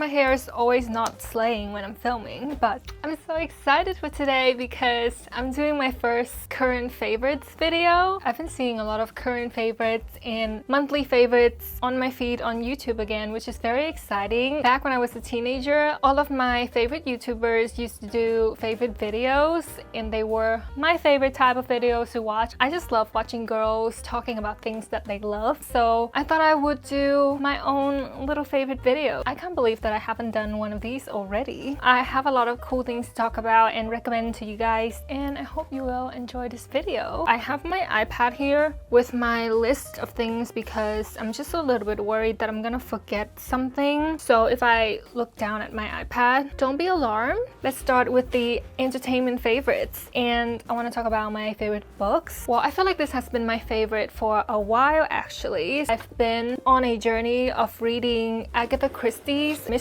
my hair is always not slaying when I'm filming, but I'm so excited for today because I'm doing my first current favorites video. I've been seeing a lot of current favorites and monthly favorites on my feed on YouTube again, which is very exciting. Back when I was a teenager, all of my favorite YouTubers used to do favorite videos, and they were my favorite type of videos to watch. I just love watching girls talking about things that they love, so I thought I would do my own little favorite video. I can't believe that I haven't done one of these already. I have a lot of cool things to talk about and recommend to you guys, and I hope you will enjoy this video. I have my iPad here with my list of things because I'm just a little bit worried that I'm gonna forget something. So if I look down at my iPad, don't be alarmed. Let's start with the entertainment favorites, and I want to talk about my favorite books. Well, I feel like this has been my favorite for a while actually. I've been on a journey of reading Agatha Christie's mysteries.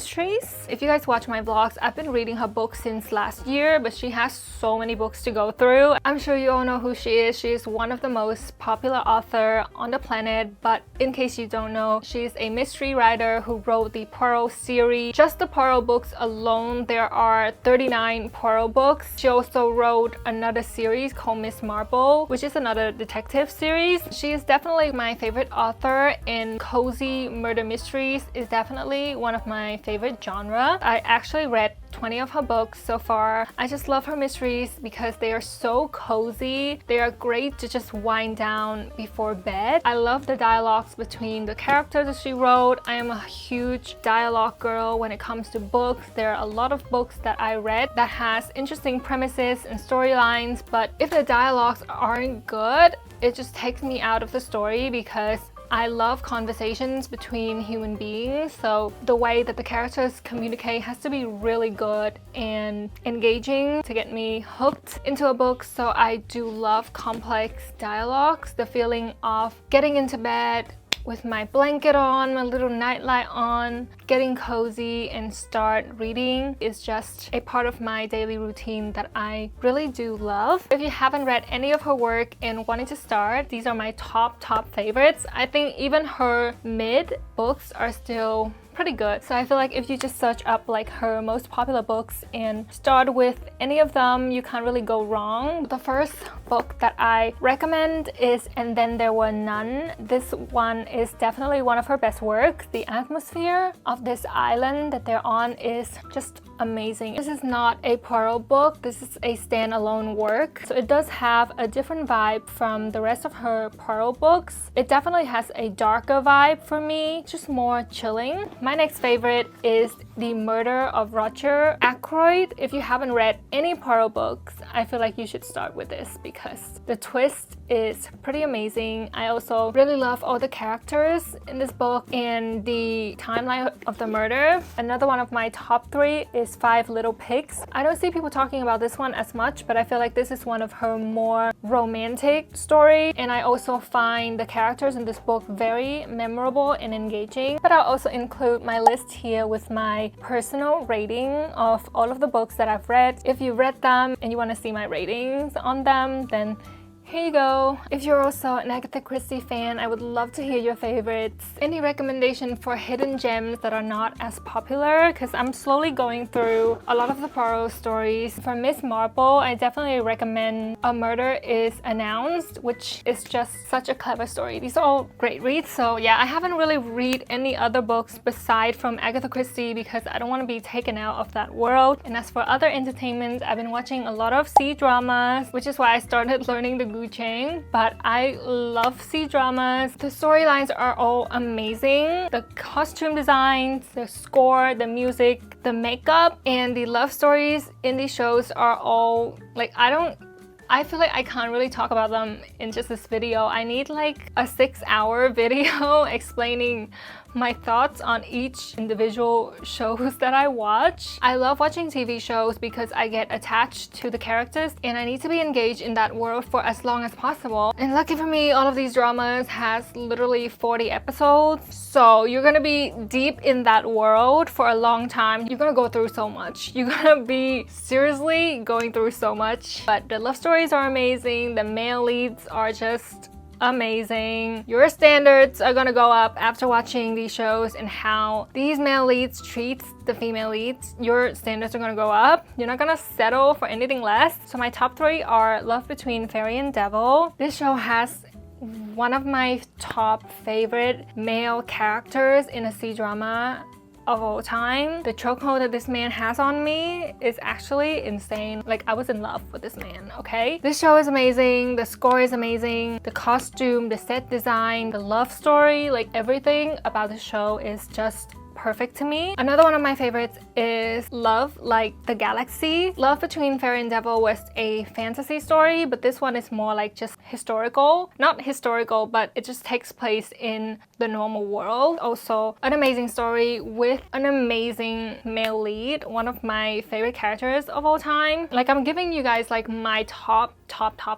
If you guys watch my vlogs, I've been reading her books since last year, but she has so many books to go through. I'm sure you all know who she is. She is one of the most popular author on the planet, but in case you don't know, she is a mystery writer who wrote the Poirot series. Just the Poirot books alone, there are 39 Poirot books. She also wrote another series called Miss Marple, which is another detective series. She is definitely my favorite author, and cozy murder mysteries is definitely one of my favorite genre. I actually read 20 of her books so far. I just love her mysteries because they are so cozy. They are great to just wind down before bed. I love the dialogues between the characters that she wrote. I am a huge dialogue girl when it comes to books. There are a lot of books that I read that has interesting premises and storylines, but if the dialogues aren't good, it just takes me out of the story because I love conversations between human beings, so the way that the characters communicate has to be really good and engaging to get me hooked into a book. So I do love complex dialogues. The feeling of getting into bed with my blanket on, my little nightlight on, getting cozy and start reading is just a part of my daily routine that I really do love. If you haven't read any of her work and wanted to start, these are my top favorites. I think even her mid books are still pretty good. So I feel like if you just search up like her most popular books and start with any of them, you can't really go wrong. The first book that I recommend is And Then There Were None. This one is definitely one of her best works. The atmosphere of this island that they're on is just amazing. This is not a Poirot book. This is a standalone work. So it does have a different vibe from the rest of her Poirot books. It definitely has a darker vibe for me, just more chilling. My next favorite is The Murder of Roger Ackroyd. If you haven't read any Poirot books, I feel like you should start with this because the twist is pretty amazing. I also really love all the characters in this book and the timeline of the murder. Another one of my top 3 is Five Little Pigs. I don't see people talking about this one as much, but I feel like this is one of her more romantic story, and I also find the characters in this book very memorable and engaging. But I'll also include my list here with my personal rating of all of the books that I've read. If you've read them and you want to see my ratings on them, then here you go. If you're also an Agatha Christie fan, I would love to hear your favorites. Any recommendation for hidden gems that are not as popular? Because I'm slowly going through a lot of the Poirot stories. For Miss Marple, I definitely recommend A Murder is Announced, which is just such a clever story. These are all great reads. So yeah, I haven't really read any other books beside from Agatha Christie because I don't want to be taken out of that world. And as for other entertainment, I've been watching a lot of C-dramas, which is why I started learning the Chang, but I love C-dramas. The storylines are all amazing. The costume designs, the score, the music, the makeup, and the love stories in these shows are all like, I feel like I can't really talk about them in just this video. I need like a 6-hour video explaining my thoughts on each individual shows that I watch. I love watching TV shows because I get attached to the characters and I need to be engaged in that world for as long as possible. And lucky for me, all of these dramas has literally 40 episodes. So you're gonna be deep in that world for a long time. You're gonna go through so much. You're gonna be seriously going through so much. But the love stories are amazing. The male leads are just amazing. Your standards are gonna go up after watching these shows and how these male leads treat the female leads. Your standards are gonna go up. You're not gonna settle for anything less. So my top 3 are Love Between Fairy and Devil. This show has one of my top favorite male characters in a C-drama of all time. The chokehold that this man has on me is actually insane. Like, I was in love with this man, okay? This show is amazing. The score is amazing. The costume, the set design, the love story, like everything about the show is just perfect to me. Another one of my favorites is Love Like the Galaxy. Love Between Fairy and Devil was a fantasy story, but this one is more like just historical. Not historical, but it just takes place in the normal world. Also, an amazing story with an amazing male lead. One of my favorite characters of all time. Like, I'm giving you guys like my top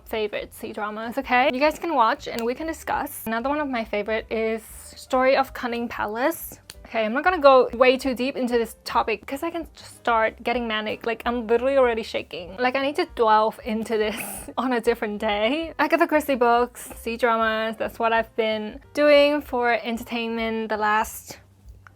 favorite C-dramas, okay? You guys can watch and we can discuss. Another one of my favorite is Story of Cunning Palace. Okay, I'm not gonna go way too deep into this topic because I can just start getting manic. Like, I'm literally already shaking. Like, I need to delve into this on a different day. Agatha Christie books, C-dramas, that's what I've been doing for entertainment the last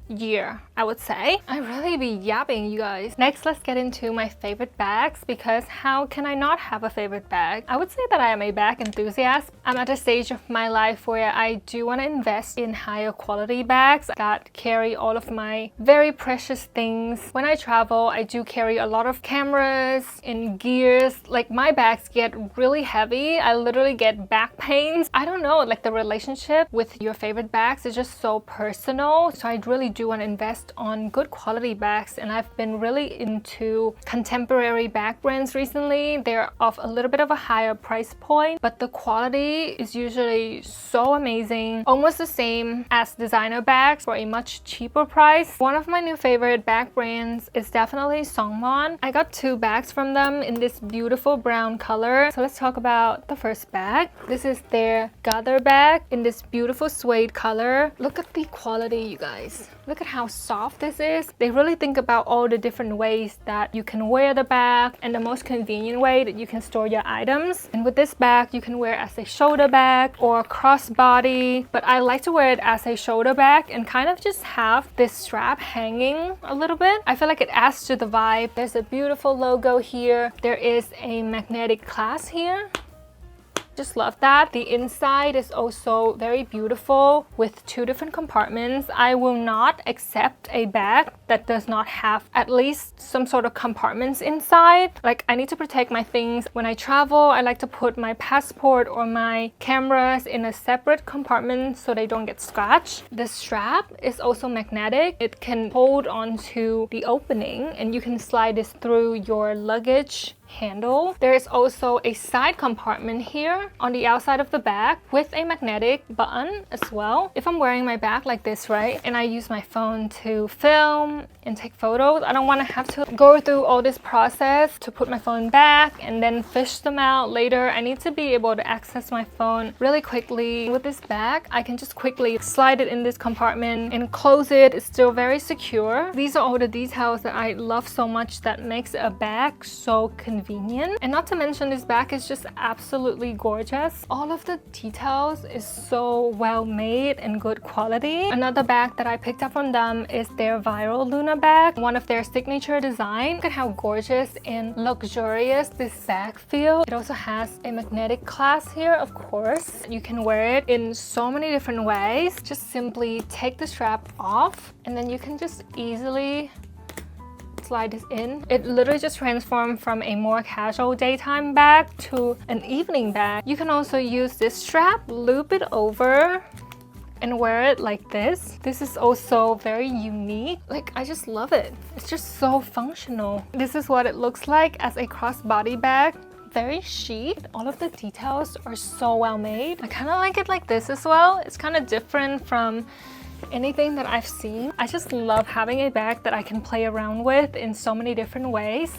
year, I would say. I really be yapping, you guys. Next, let's get into my favorite bags, because how can I not have a favorite bag? I would say that I am a bag enthusiast. I'm at a stage of my life where I do want to invest in higher quality bags that carry all of my very precious things. When I travel, I do carry a lot of cameras and gears. Like, my bags get really heavy. I literally get back pains. I don't know, like, the relationship with your favorite bags is just so personal. So I really do want to invest on good quality bags, and I've been really into contemporary bag brands recently. They're of a little bit of a higher price point, but the quality is usually so amazing, almost the same as designer bags for a much cheaper price. One of my new favorite bag brands is definitely Songmont. I got 2 bags from them in this beautiful brown color. So let's talk about the first bag. This is their Gather bag in this beautiful suede color. Look at the quality, you guys. Look at how soft this is. They really think about all the different ways that you can wear the bag and the most convenient way that you can store your items. And with this bag, you can wear it as a shoulder bag or crossbody, but I like to wear it as a shoulder bag and kind of just have this strap hanging a little bit. I feel like it adds to the vibe. There's a beautiful logo here. There is a magnetic clasp here. Just love that. The inside is also very beautiful with 2 different compartments. I will not accept a bag that does not have at least some sort of compartments inside. Like, I need to protect my things. When I travel, I like to put my passport or my cameras in a separate compartment so they don't get scratched. The strap is also magnetic. It can hold onto the opening and you can slide this through your luggage handle. There is also a side compartment here on the outside of the bag with a magnetic button as well. If I'm wearing my bag like this, right, and I use my phone to film and take photos, I don't want to have to go through all this process to put my phone back and then fish them out later. I need to be able to access my phone really quickly. With this bag, I can just quickly slide it in this compartment and close it. It's still very secure. These are all the details that I love so much that makes a bag so convenient. And not to mention, this bag is just absolutely gorgeous. All of the details is so well made and good quality. Another bag that I picked up from them is their Viral Luna bag, one of their signature design. Look at how gorgeous and luxurious this bag feels. It also has a magnetic clasp here, of course. You can wear it in so many different ways. Just simply take the strap off and then you can just easily slide this in. It literally just transformed from a more casual daytime bag to an evening bag. You can also use this strap, loop it over and wear it like this. This is also very unique. Like, I just love it. It's just so functional. This is what it looks like as a crossbody bag. Very chic. All of the details are so well made. I kind of like it like this as well. It's kind of different from anything that I've seen. I just love having a bag that I can play around with in so many different ways.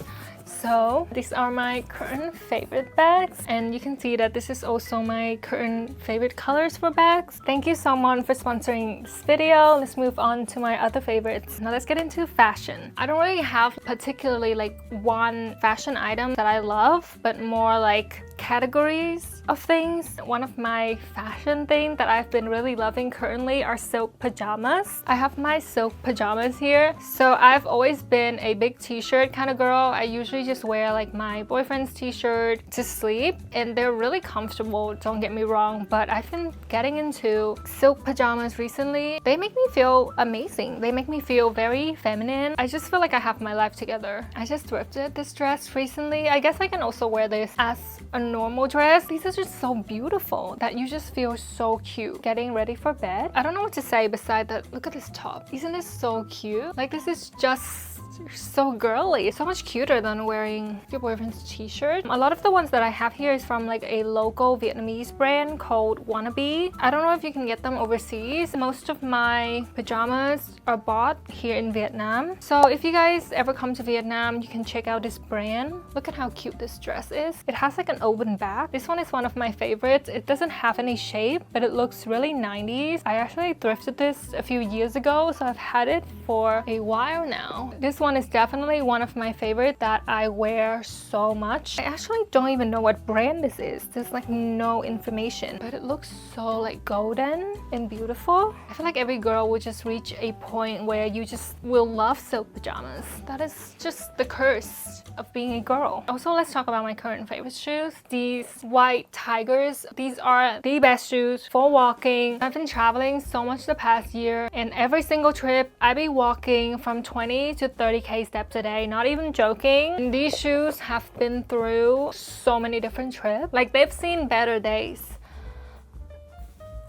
So these are my current favorite bags, and you can see that this is also my current favorite colors for bags. Thank you Songmont for sponsoring this video. Let's move on to my other favorites. Now let's get into fashion. I don't really have particularly like one fashion item that I love, but more like categories of things. One of my fashion things that I've been really loving currently are silk pajamas. I have my silk pajamas here. So I've always been a big t-shirt kind of girl. I usually just wear like my boyfriend's t-shirt to sleep, and they're really comfortable, don't get me wrong, but I've been getting into silk pajamas recently. They make me feel amazing. They make me feel very feminine. I just feel like I have my life together. I just thrifted this dress recently. I guess I can also wear this as a normal dress. These are just so beautiful that you just feel so cute getting ready for bed. I don't know what to say beside that. Look at this top. Isn't this so cute? Like, this is just so girly. It's so much cuter than wearing your boyfriend's t-shirt. A lot of the ones that I have here is from like a local Vietnamese brand called Wannabe. I don't know if you can get them overseas. Most of my pajamas are bought here in Vietnam. So if you guys ever come to Vietnam, you can check out this brand. Look at how cute this dress is. It has like an open back. This one is one of my favorites. It doesn't have any shape, but it looks really 90s. I actually thrifted this a few years ago, so I've had it for a while now. This one is definitely one of my favorites that I wear so much. I actually don't even know what brand this is. There's like no information, but it looks so like golden and beautiful. I feel like every girl would just reach a point where you just will love silk pajamas. That is just the curse of being a girl. Also, let's talk about my current favorite shoes. These white tigers. These are the best shoes for walking. I've been traveling so much the past year, and every single trip I be walking from 20 to 30k steps a day, not even joking. And these shoes have been through so many different trips. Like, they've seen better days,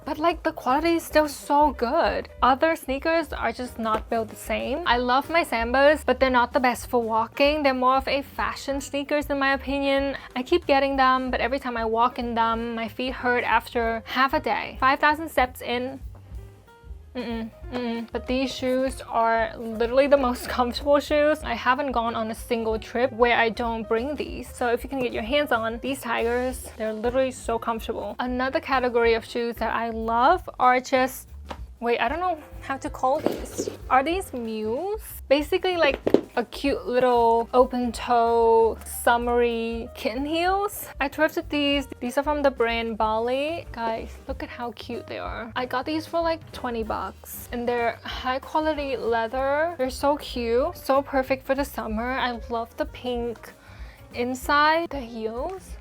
but like the quality is still so good. Other sneakers are just not built the same. I love my Sambas, but they're not the best for walking. They're more of a fashion sneakers in my opinion. I keep getting them, but every time I walk in them, my feet hurt after half a day. 5,000 steps in. But these shoes are literally the most comfortable shoes. I haven't gone on a single trip where I don't bring these. So if you can get your hands on these tigers, they're literally so comfortable. Another category of shoes that I love are just, wait, I don't know how to call these. Are these mules? Basically like a cute little open toe summery kitten heels. I thrifted these. These are from the brand Bali. Guys, look at how cute they are. I got these for like 20 bucks, and they're high quality leather. They're so cute, so perfect for the summer. I love the pink inside the heels.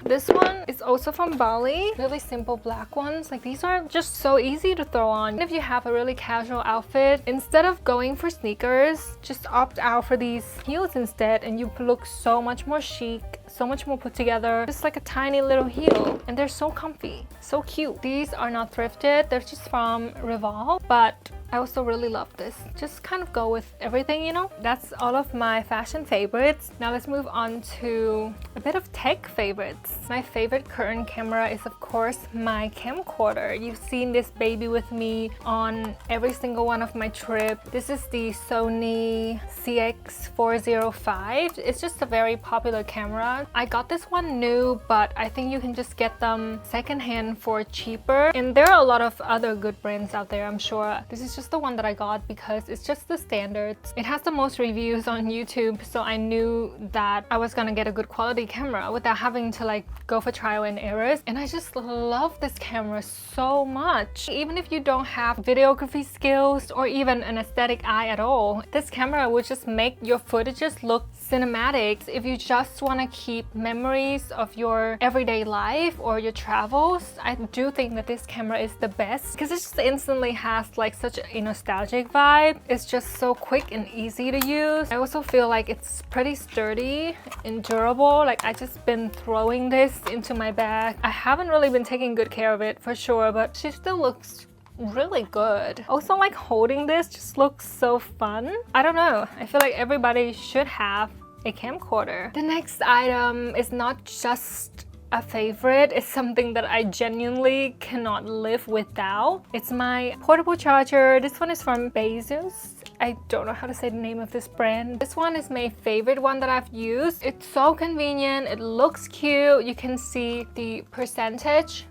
This one is also from Bali. Really simple black ones. Like, these are just so easy to throw on. If you have a really casual outfit, instead of going for sneakers, just opt out for these heels instead, and you look so much more chic, so much more put together. Just like a tiny little heel, and they're so comfy, so cute. These are not thrifted. They're just from Revolve, but I also really love this. Just kind of go with everything, you know? That's all of my fashion favorites. Now let's move on to a bit of tech favorites. My favorite current camera is of course my camcorder. You've seen this baby with me on every single one of my trips. This is the Sony CX405. It's just a very popular camera. I got this one new, but I think you can just get them secondhand for cheaper. And there are a lot of other good brands out there, I'm sure. This is just the one that I got because it's just the standards. It has the most reviews on YouTube, so I knew that I was gonna get a good quality camera without having to like go for trial and errors. And I just love this camera so much. Even if you don't have videography skills or even an aesthetic eye at all, this camera would just make your footages look cinematic. If you just want to keep memories of your everyday life or your travels, I do think that this camera is the best because it just instantly has like such a nostalgic vibe. It's just so quick and easy to use. I also feel like it's pretty sturdy and durable. Like, I just been throwing this into my bag. I haven't really been taking good care of it for sure, but she still looks really good. Also, like, holding this just looks so fun. I don't know. I feel like everybody should have a camcorder. The next item is not just a favorite. It's something that I genuinely cannot live without. It's my portable charger. This one is from Bezos. I don't know how to say the name of this brand. This one is my favorite one that I've used. It's so convenient. It looks cute. You can see the percentage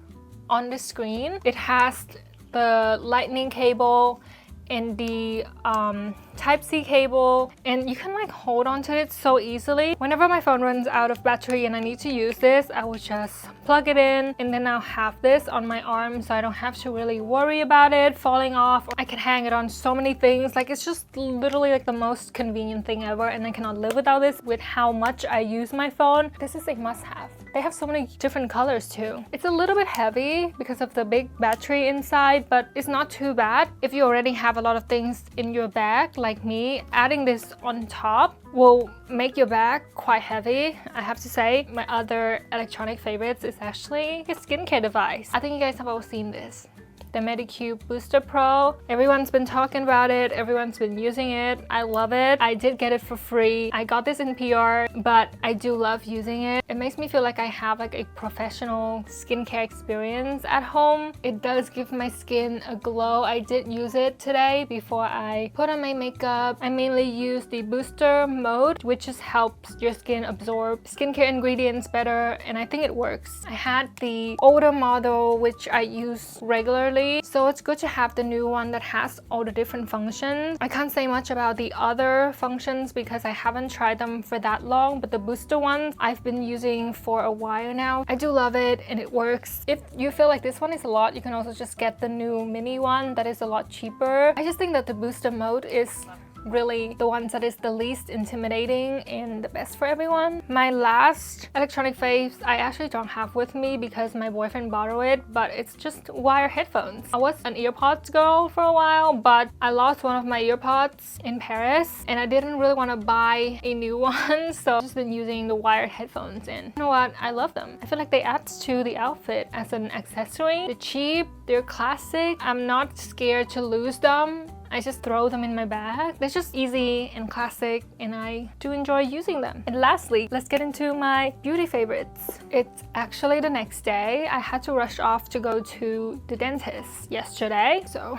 on the screen. It has the lightning cable and the Type-C cable, and you can like hold on to it so easily. Whenever my phone runs out of battery and I need to use this, I will just plug it in, and then I'll have this on my arm so I don't have to really worry about it falling off. I can hang it on so many things. Like, it's just literally like the most convenient thing ever, and I cannot live without this with how much I use my phone. This is a must-have. They have so many different colors too. It's a little bit heavy because of the big battery inside, but it's not too bad. If you already have a lot of things in your bag like me, adding this on top will make your bag quite heavy, I have to say. My other electronic favorites is actually a skincare device. I think you guys have all seen this. The Medicube Booster Pro. Everyone's been talking about it. Everyone's been using it. I love it. I did get it for free. I got this in PR, but I do love using it. It makes me feel like I have like a professional skincare experience at home. It does give my skin a glow. I did use it today before I put on my makeup. I mainly use the booster mode, which just helps your skin absorb skincare ingredients better, and I think it works. I had the older model, which I use regularly, so it's good to have the new one that has all the different functions. I can't say much about the other functions because I haven't tried them for that long, but the booster ones I've been using for a while now. I do love it and it works. If you feel like this one is a lot, you can also just get the new mini one that is a lot cheaper. I just think that the booster mode is really the ones that is the least intimidating and the best for everyone. My last electronic faves I actually don't have with me because my boyfriend borrowed it, but it's just wire headphones. I was an earpods girl for a while, but I lost one of my earpods in Paris and I didn't really want to buy a new one, so I've just been using the wired headphones, and you know what, I love them. I feel like they add to the outfit as an accessory. They're cheap, they're classic. I'm not scared to lose them. I just throw them in my bag. They're just easy and classic, and I do enjoy using them. And lastly, let's get into my beauty favorites. It's actually the next day. I had to rush off to go to the dentist yesterday, so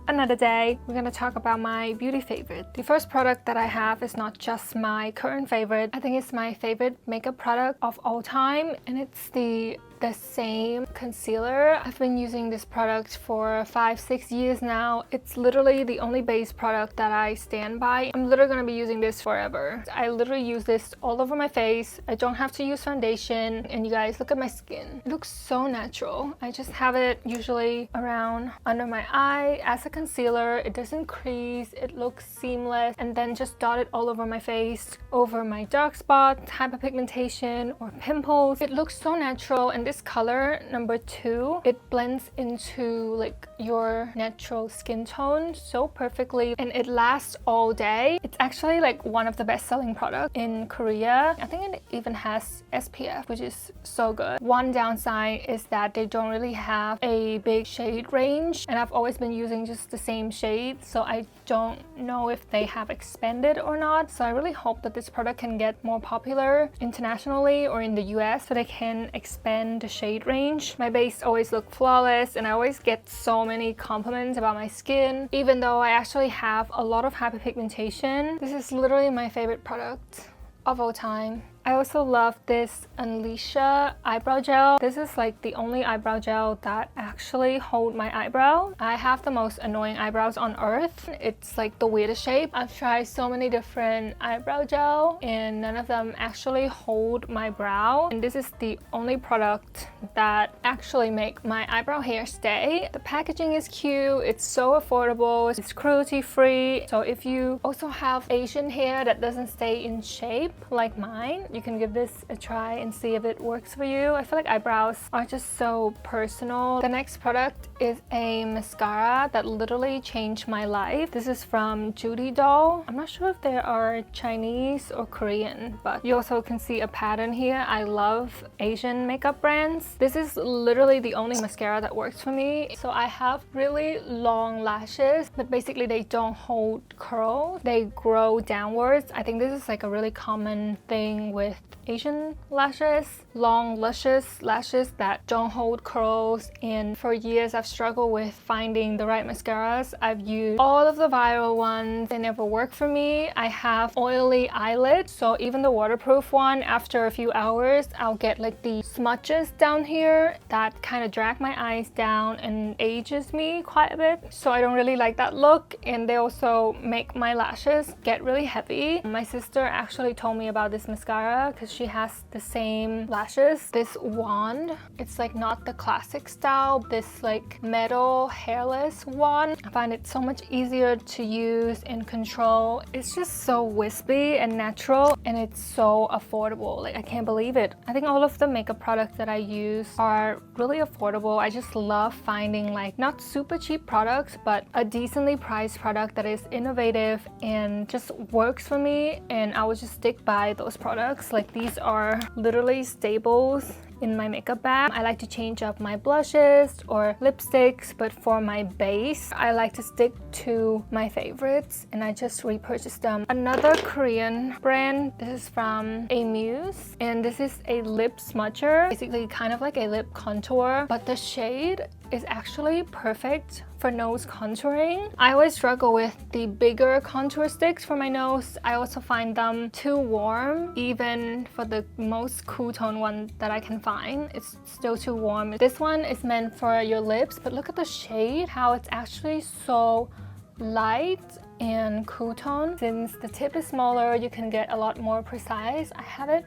another day. We're gonna talk about my beauty favorite. The first product that I have is not just my current favorite. I think it's my favorite makeup product of all time, and it's the same concealer. I've been using this product for 5-6 years now. It's literally the only base product that I stand by. I'm literally gonna be using this forever. I literally use this all over my face. I don't have to use foundation, and you guys, look at my skin. It looks so natural. I just have it usually around under my eye as a concealer. It doesn't crease, it looks seamless, and then just dot it all over my face, over my dark spots, hyperpigmentation, or pimples. It looks so natural, and this color, number 2, it blends into like your natural skin tone so perfectly, and it lasts all day. It's actually like one of the best-selling products in Korea. I think it even has SPF, which is so good. One downside is that they don't really have a big shade range, and I've always been using just the same shade, so I don't know if they have expanded or not. So I really hope that this product can get more popular internationally or in the US so they can expand the shade range. My base always look flawless, and I always get so many compliments about my skin, even though I actually have a lot of hyperpigmentation. This is literally my favorite product of all time. I also love this Unleasha eyebrow gel. This is like the only eyebrow gel that actually hold my eyebrow. I have the most annoying eyebrows on earth. It's like the weirdest shape. I've tried so many different eyebrow gel and none of them actually hold my brow. And this is the only product that actually make my eyebrow hair stay. The packaging is cute. It's so affordable. It's cruelty free. So if you also have Asian hair that doesn't stay in shape like mine, you can give this a try and see if it works for you. I feel like eyebrows are just so personal. The next product is a mascara that literally changed my life. This is from Judy Doll. I'm not sure if they are Chinese or Korean, but you also can see a pattern here. I love Asian makeup brands. This is literally the only mascara that works for me. So I have really long lashes, but basically they don't hold curls. They grow downwards. I think this is like a really common thing with with Asian lashes, long luscious lashes that don't hold curls, and for years I've struggled with finding the right mascaras. I've used all of the viral ones, they never work for me. I have oily eyelids, so even the waterproof one, after a few hours I'll get like the smudges down here that kind of drag my eyes down and ages me quite a bit, so I don't really like that look, and they also make my lashes get really heavy. My sister actually told me about this mascara because she has the same lashes. This wand, it's like not the classic style, this like metal hairless wand. I find it so much easier to use and control. It's just so wispy and natural, and it's so affordable. Like, I can't believe it. I think all of the makeup products that I use are really affordable. I just love finding like not super cheap products, but a decently priced product that is innovative and just works for me, and I will just stick by those products. Like, these are literally staples in my makeup bag. I like to change up my blushes or lipsticks, but for my base I like to stick to my favorites, and I just repurchased them. Another Korean brand, this is from Amuse, and this is a lip smudger, basically kind of like a lip contour, but the shade is actually perfect for nose contouring. I always struggle with the bigger contour sticks for my nose. I also find them too warm, even for the most cool tone one that I can find. It's still too warm. This one is meant for your lips, but look at the shade, how it's actually so light and cool tone. Since the tip is smaller, you can get a lot more precise. I have it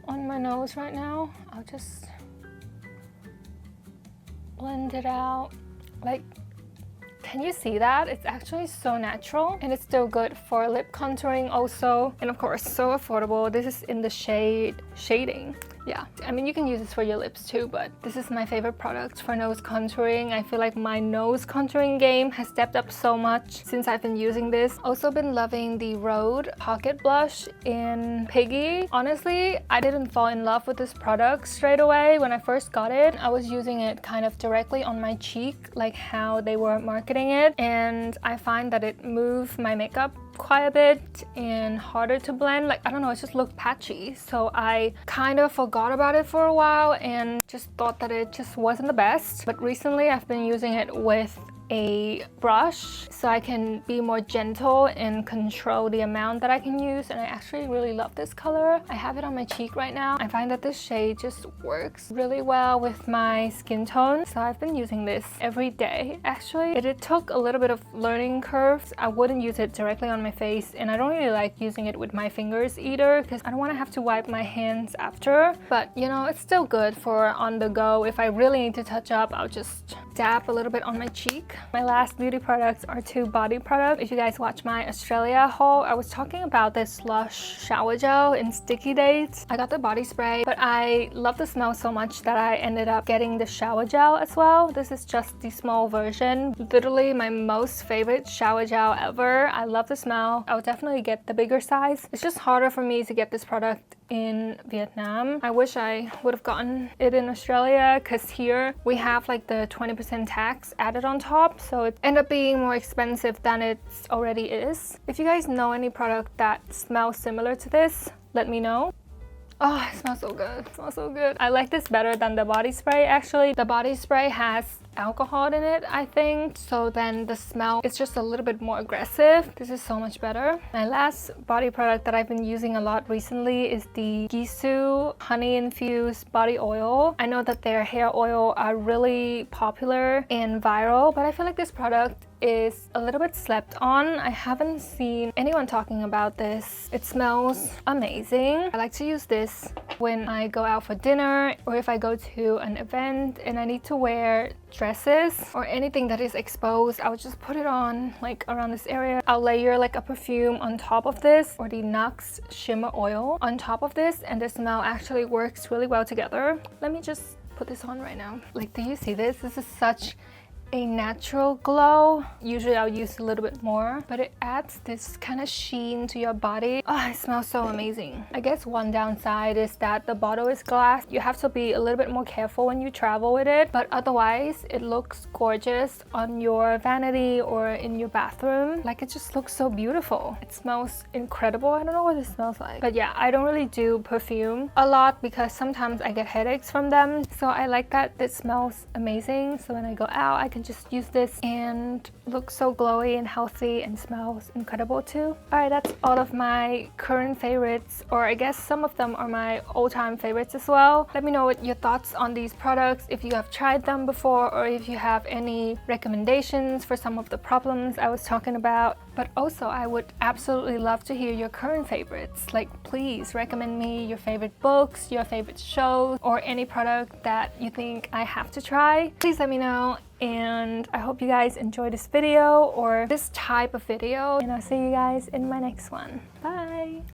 on my nose right now. I'll just blend it out. Like, can you see that? It's actually so natural, and it's still good for lip contouring also, and of course so affordable. This is in the shade Shading. Yeah, I mean, you can use this for your lips too, but this is my favorite product for nose contouring. I feel like my nose contouring game has stepped up so much since I've been using this. Also been loving the Rhode Pocket Blush in Piggy. Honestly, I didn't fall in love with this product straight away when I first got it. I was using it kind of directly on my cheek, like how they were marketing it, and I find that it moved my makeup quite a bit and harder to blend. Like, I don't know, it just looked patchy, so I kind of forgot about it for a while and just thought that it just wasn't the best. But recently I've been using it with a brush so I can be more gentle and control the amount that I can use, and I actually really love this color. I have it on my cheek right now. I find that this shade just works really well with my skin tone, so I've been using this every day actually. It took a little bit of learning curves. I wouldn't use it directly on my face, and I don't really like using it with my fingers either because I don't want to have to wipe my hands after, but you know, it's still good for on the go. If I really need to touch up, I'll just dab a little bit on my cheek. My last beauty products are two body products. If you guys watch my Australia haul, I was talking about this Lush shower gel in Sticky Dates. I got the body spray, but I love the smell so much that I ended up getting the shower gel as well. This is just the small version. Literally my most favorite shower gel ever. I love the smell. I would definitely get the bigger size. It's just harder for me to get this product in Vietnam. I wish I would have gotten it in Australia because here we have like the 20% tax added on top, so it ended up being more expensive than it already is. If you guys know any product that smells similar to this, let me know. Oh, it smells so good. It smells so good. I like this better than the body spray actually. The body spray has alcohol in it, I think, so then the smell is just a little bit more aggressive. This is so much better. My last body product that I've been using a lot recently is the Gisou honey infused body oil. I know that their hair oil are really popular and viral, but I feel like this product is a little bit slept on. I haven't seen anyone talking about this. It smells amazing. I like to use this when I go out for dinner or if I go to an event and I need to wear dresses or anything that is exposed. I'll just put it on like around this area. I'll layer like a perfume on top of this or the Nux shimmer oil on top of this, and the smell actually works really well together. Let me just put this on right now. Like, do you see this? This is such a natural glow. Usually I'll use a little bit more, but it adds this kind of sheen to your body. Oh, it smells so amazing. I guess one downside is that the bottle is glass. You have to be a little bit more careful when you travel with it, but otherwise it looks gorgeous on your vanity or in your bathroom. Like, it just looks so beautiful. It smells incredible. I don't know what it smells like, but yeah, I don't really do perfume a lot because sometimes I get headaches from them, so I like that it smells amazing. So when I go out, I can just use this and look so glowy and healthy and smells incredible too. Alright, that's all of my current favorites, or I guess some of them are my all-time favorites as well. Let me know what your thoughts on these products, if you have tried them before, or if you have any recommendations for some of the problems I was talking about. But also, I would absolutely love to hear your current favorites. Like, please recommend me your favorite books, your favorite shows, or any product that you think I have to try. Please let me know, and I hope you guys enjoy this video or this type of video, and I'll see you guys in my next one. Bye!